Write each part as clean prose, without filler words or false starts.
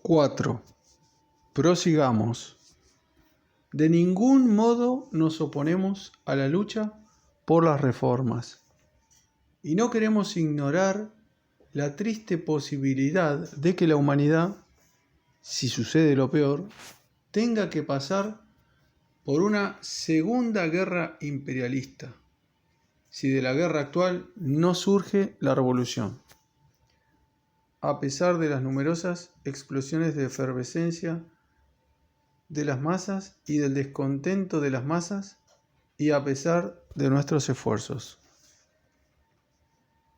4. Prosigamos. De ningún modo nos oponemos a la lucha por las reformas y no queremos ignorar la triste posibilidad de que la humanidad, si sucede lo peor, tenga que pasar por una segunda guerra imperialista, si de la guerra actual no surge la revolución. A pesar de las numerosas explosiones de efervescencia de las masas y del descontento de las masas, y a pesar de nuestros esfuerzos.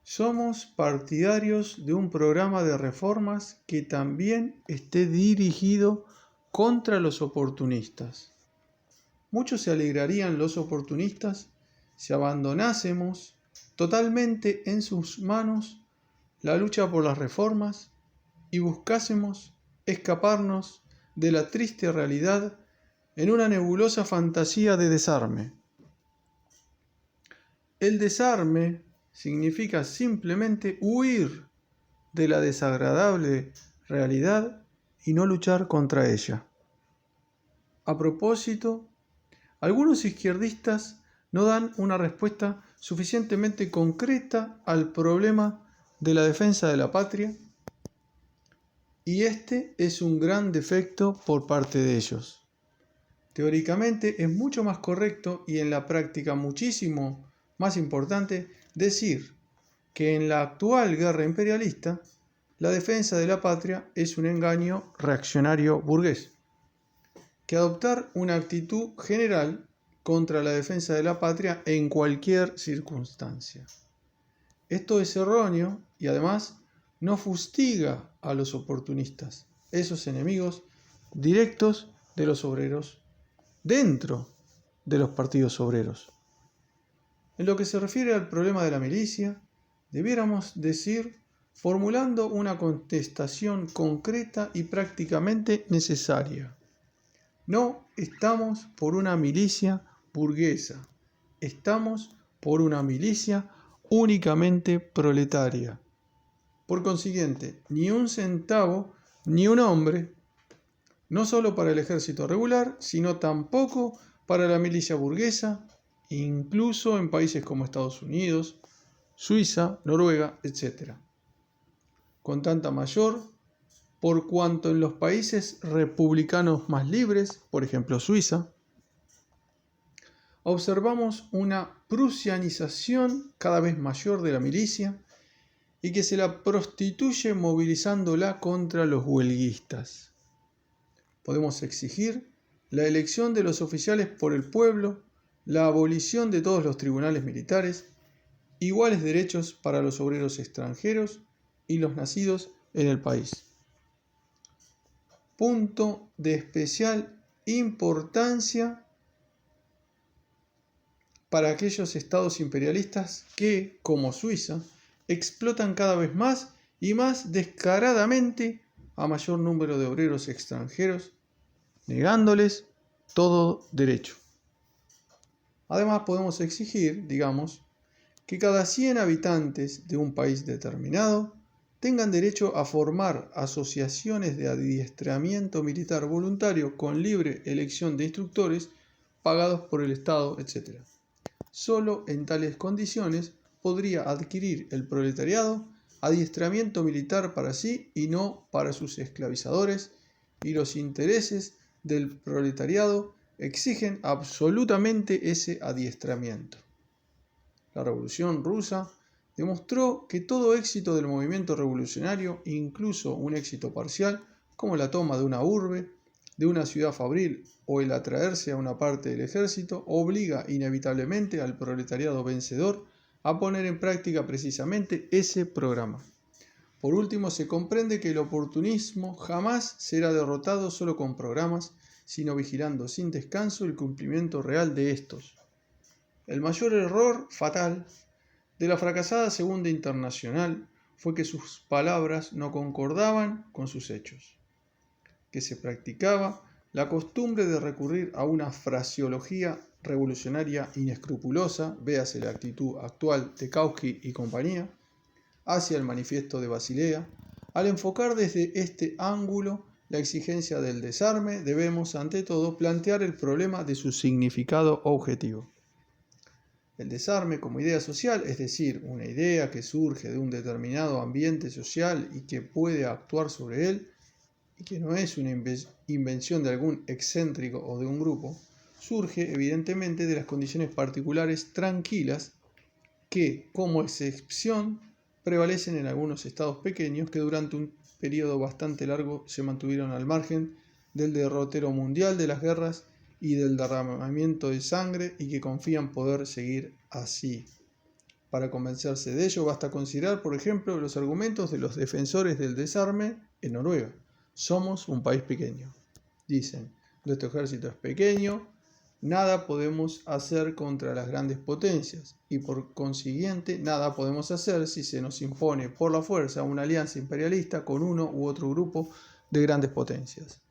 Somos partidarios de un programa de reformas que también esté dirigido contra los oportunistas. Muchos se alegrarían los oportunistas si abandonásemos totalmente en sus manos la lucha por las reformas y buscásemos escaparnos de la triste realidad en una nebulosa fantasía de desarme. El desarme significa simplemente huir de la desagradable realidad y no luchar contra ella. A propósito, algunos izquierdistas no dan una respuesta suficientemente concreta al problema de la defensa de la patria, y este es un gran defecto por parte de ellos. Teóricamente es mucho más correcto y en la práctica muchísimo más importante decir que en la actual guerra imperialista la defensa de la patria es un engaño reaccionario burgués, que adoptar una actitud general contra la defensa de la patria en cualquier circunstancia. Esto es erróneo y además no fustiga a los oportunistas, esos enemigos directos de los obreros dentro de los partidos obreros. En lo que se refiere al problema de la milicia, debiéramos decir, formulando una contestación concreta y prácticamente necesaria: no estamos por una milicia burguesa, estamos por una milicia únicamente proletaria. Por consiguiente, ni un centavo, ni un hombre, no solo para el ejército regular, sino tampoco para la milicia burguesa, incluso en países como Estados Unidos, Suiza, Noruega, etc. Con tanta mayor, por cuanto en los países republicanos más libres, por ejemplo Suiza, observamos una prusianización cada vez mayor de la milicia y que se la prostituye movilizándola contra los huelguistas. Podemos exigir la elección de los oficiales por el pueblo, la abolición de todos los tribunales militares, iguales derechos para los obreros extranjeros y los nacidos en el país. Punto de especial importancia para aquellos estados imperialistas que, como Suiza, explotan cada vez más y más descaradamente a mayor número de obreros extranjeros, negándoles todo derecho. Además, podemos exigir, que cada 100 habitantes de un país determinado tengan derecho a formar asociaciones de adiestramiento militar voluntario con libre elección de instructores pagados por el Estado, etc. Solo en tales condiciones podría adquirir el proletariado adiestramiento militar para sí y no para sus esclavizadores, y los intereses del proletariado exigen absolutamente ese adiestramiento. La Revolución Rusa demostró que todo éxito del movimiento revolucionario, incluso un éxito parcial, como la toma de una urbe, de una ciudad fabril o el atraerse a una parte del ejército, obliga inevitablemente al proletariado vencedor a poner en práctica precisamente ese programa. Por último, se comprende que el oportunismo jamás será derrotado solo con programas, sino vigilando sin descanso el cumplimiento real de estos. El mayor error fatal de la fracasada Segunda Internacional fue que sus palabras no concordaban con sus hechos, que se practicaba la costumbre de recurrir a una fraseología revolucionaria inescrupulosa, véase la actitud actual de Kautsky y compañía, hacia el manifiesto de Basilea, al enfocar desde este ángulo la exigencia del desarme, debemos, ante todo, plantear el problema de su significado objetivo. El desarme como idea social, es decir, una idea que surge de un determinado ambiente social y que puede actuar sobre él, y que no es una invención de algún excéntrico o de un grupo, surge evidentemente de las condiciones particulares tranquilas que, como excepción, prevalecen en algunos estados pequeños que durante un periodo bastante largo se mantuvieron al margen del derrotero mundial de las guerras y del derramamiento de sangre y que confían poder seguir así. Para convencerse de ello basta considerar, por ejemplo, los argumentos de los defensores del desarme en Noruega. Somos un país pequeño. Dicen, nuestro ejército es pequeño, nada podemos hacer contra las grandes potencias y por consiguiente nada podemos hacer si se nos impone por la fuerza una alianza imperialista con uno u otro grupo de grandes potencias.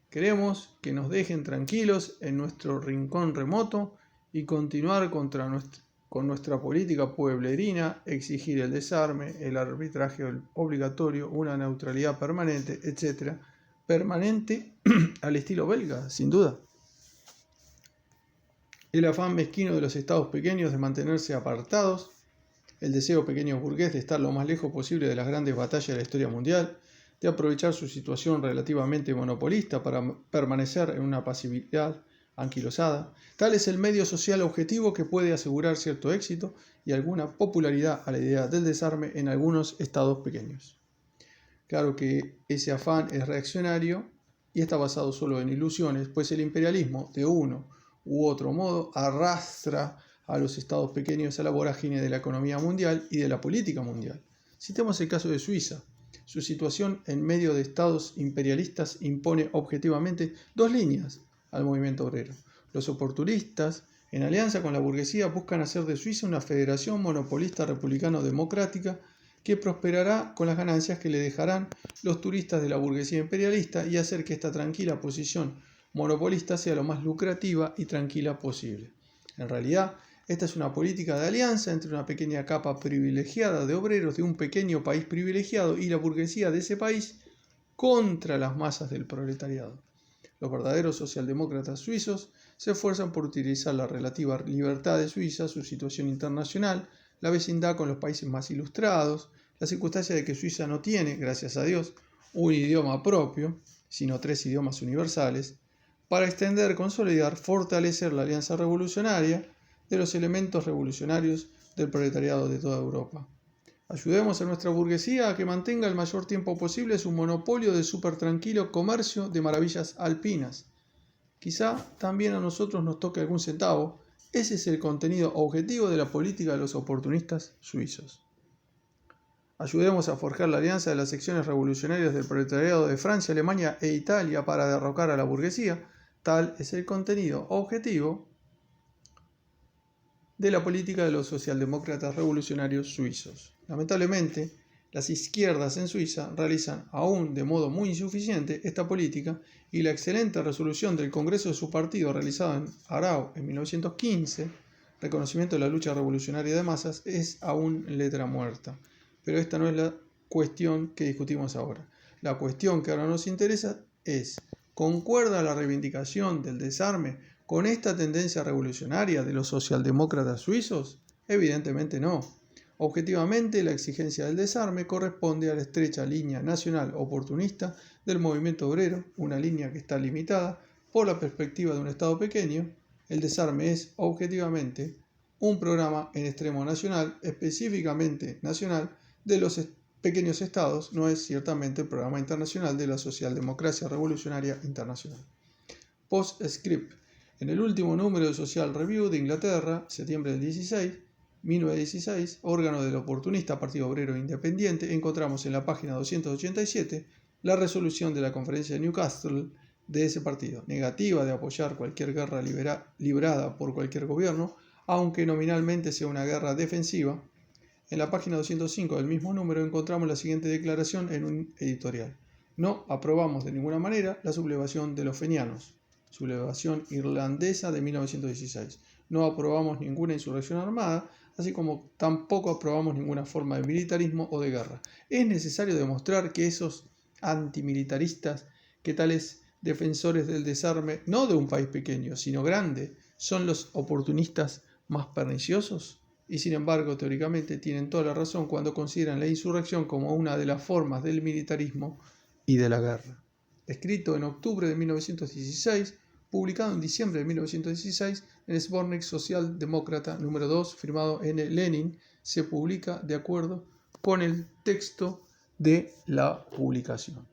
Queremos que nos dejen tranquilos en nuestro rincón remoto y continuar con nuestra política pueblerina, exigir el desarme, el arbitraje obligatorio, una neutralidad permanente, etc. Permanente al estilo belga, sin duda. El afán mezquino de los estados pequeños de mantenerse apartados, el deseo pequeño burgués de estar lo más lejos posible de las grandes batallas de la historia mundial, de aprovechar su situación relativamente monopolista para permanecer en una pasividad anquilosada. Tal es el medio social objetivo que puede asegurar cierto éxito y alguna popularidad a la idea del desarme en algunos estados pequeños. Claro que ese afán es reaccionario y está basado solo en ilusiones, pues el imperialismo, de uno u otro modo, arrastra a los estados pequeños a la vorágine de la economía mundial y de la política mundial. Citemos el caso de Suiza. Su situación en medio de estados imperialistas impone objetivamente dos líneas al movimiento obrero. Los oportunistas, en alianza con la burguesía, buscan hacer de Suiza una federación monopolista republicano-democrática que prosperará con las ganancias que le dejarán los turistas de la burguesía imperialista y hacer que esta tranquila posición monopolista sea lo más lucrativa y tranquila posible. En realidad, esta es una política de alianza entre una pequeña capa privilegiada de obreros de un pequeño país privilegiado y la burguesía de ese país contra las masas del proletariado. Los verdaderos socialdemócratas suizos se esfuerzan por utilizar la relativa libertad de Suiza, su situación internacional, la vecindad con los países más ilustrados, la circunstancia de que Suiza no tiene, gracias a Dios, un idioma propio, sino 3 idiomas universales, para extender, consolidar, fortalecer la alianza revolucionaria de los elementos revolucionarios del proletariado de toda Europa. Ayudemos a nuestra burguesía a que mantenga el mayor tiempo posible su monopolio de súper tranquilo comercio de maravillas alpinas. Quizá también a nosotros nos toque algún centavo. Ese es el contenido objetivo de la política de los oportunistas suizos. Ayudemos a forjar la alianza de las secciones revolucionarias del proletariado de Francia, Alemania e Italia para derrocar a la burguesía. Tal es el contenido objetivo de la política de los socialdemócratas revolucionarios suizos. Lamentablemente, las izquierdas en Suiza realizan aún de modo muy insuficiente esta política y la excelente resolución del Congreso de su partido realizada en Aarau en 1915, reconocimiento de la lucha revolucionaria de masas, es aún letra muerta. Pero esta no es la cuestión que discutimos ahora. La cuestión que ahora nos interesa es: ¿concuerda la reivindicación del desarme con esta tendencia revolucionaria de los socialdemócratas suizos? Evidentemente no. Objetivamente, la exigencia del desarme corresponde a la estrecha línea nacional oportunista del movimiento obrero, una línea que está limitada por la perspectiva de un Estado pequeño. El desarme es, objetivamente, un programa en extremo nacional, específicamente nacional, de los pequeños estados, no es ciertamente el programa internacional de la socialdemocracia revolucionaria internacional. Postscript. En el último número de Social Review de Inglaterra, septiembre del 1916, órgano del oportunista Partido Obrero Independiente, encontramos en la página 287 la resolución de la Conferencia de Newcastle de ese partido, negativa de apoyar cualquier guerra librada por cualquier gobierno, aunque nominalmente sea una guerra defensiva. En la página 205 del mismo número encontramos la siguiente declaración en un editorial: no aprobamos de ninguna manera la sublevación de los fenianos, sublevación irlandesa de 1916. No aprobamos ninguna insurrección armada, así como tampoco aprobamos ninguna forma de militarismo o de guerra. Es necesario demostrar que esos antimilitaristas que tales defensores del desarme, no de un país pequeño, sino grande, son los oportunistas más perniciosos? Y sin embargo, teóricamente, tienen toda la razón cuando consideran la insurrección como una de las formas del militarismo y de la guerra. Escrito en octubre de 1916, publicado en diciembre de 1916 en el Sbornik Socialdemókrata número 2, firmado N. Lenin, se publica de acuerdo con el texto de la publicación.